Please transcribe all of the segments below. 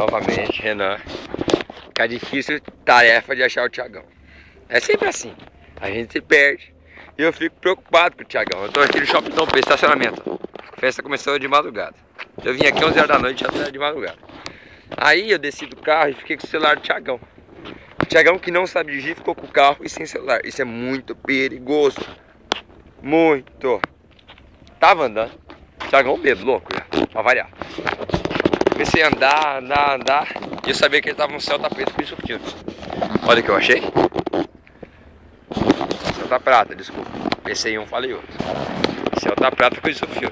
novamente, Renan, com a difícil tarefa de achar o Thiagão. É sempre assim, a gente se perde e eu fico preocupado com o Thiagão. Eu tô aqui no Shopping Dom Pedro, estacionamento. A festa começou de madrugada. Eu vim aqui 11 horas da noite, já tá de madrugada. Aí eu desci do carro e fiquei com o celular do Thiagão. O Thiagão, que não sabe dirigir, ficou com o carro e sem celular. Isso é muito perigoso. Muito. Tava andando. Thiagão bebo, louco, já, pra variar. Comecei a andar. E eu sabia que ele tava no céu tapete com isso aqui. Olha o que eu achei. Céu tá prata, desculpa. Pensei em um, falei outro. Céu tá prata com isso aqui.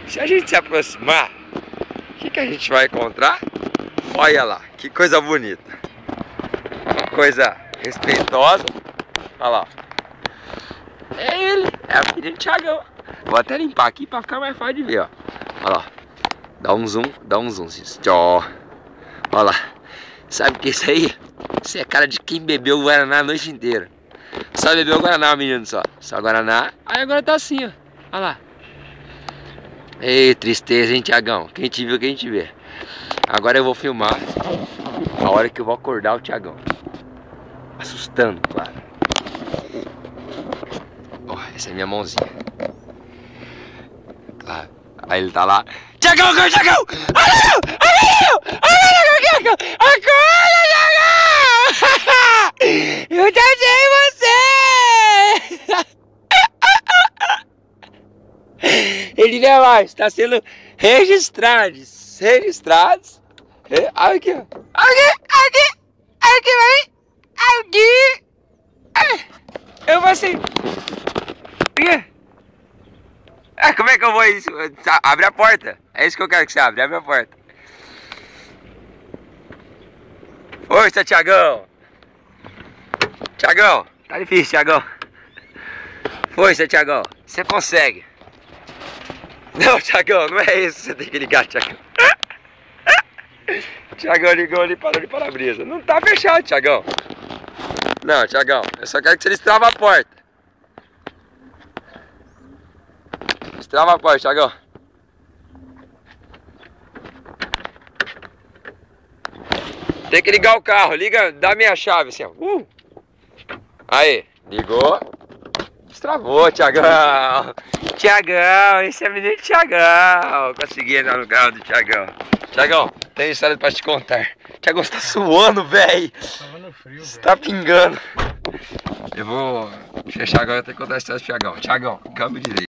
Se a gente se aproximar, o que a gente vai encontrar? Olha lá, que coisa bonita. Coisa respeitosa. Olha lá. É ele, é a filha de Thiagão. Vou até limpar aqui pra ficar mais fácil de ver, ó. Olha lá. Dá um zoom, ó. Olha lá. Sabe o que é isso aí? Isso é cara de quem bebeu o Guaraná a noite inteira. Só bebeu o Guaraná, menino, só. Só Guaraná. Aí agora tá assim, ó. Olha lá. Ei, tristeza, hein, Thiagão? Quem te viu, quem te vê. Agora eu vou filmar a hora que eu vou acordar o Thiagão. Assustando, claro. Ó, essa é minha mãozinha. Claro. Aí ele tá lá. Thiagão, acorda, Thiagão! Acorda, Thiagão! Acorda, Thiagão! Eu já sei você! Ele não é mais, tá sendo registrados. Aqui, ó. Aqui. Eu vou assim. Como é que eu vou isso? Abre a porta. É isso que eu quero que você abra. Abre a porta. Força, Thiagão. Thiagão, tá difícil, Thiagão. Força, Thiagão. Você consegue. Não, Thiagão, não é isso. Você tem que ligar, Thiagão. Thiagão ligou ali, parou de para-brisa. Não tá fechado, Thiagão. Não, Thiagão, eu só quero que você destrava a porta. Destrava a porta, Thiagão. Tem que ligar o carro, liga, dá minha chave assim, ó. Aí, ligou. Destravou, Thiagão. Thiagão, esse é o menino Thiagão. Consegui entrar no carro do Thiagão. Thiagão, tem história pra te contar. Thiagão, você tá suando, velho. Tava no frio, você tá pingando. Eu vou fechar agora, eu tenho que contar a história do Thiagão. Thiagão, câmbio direito.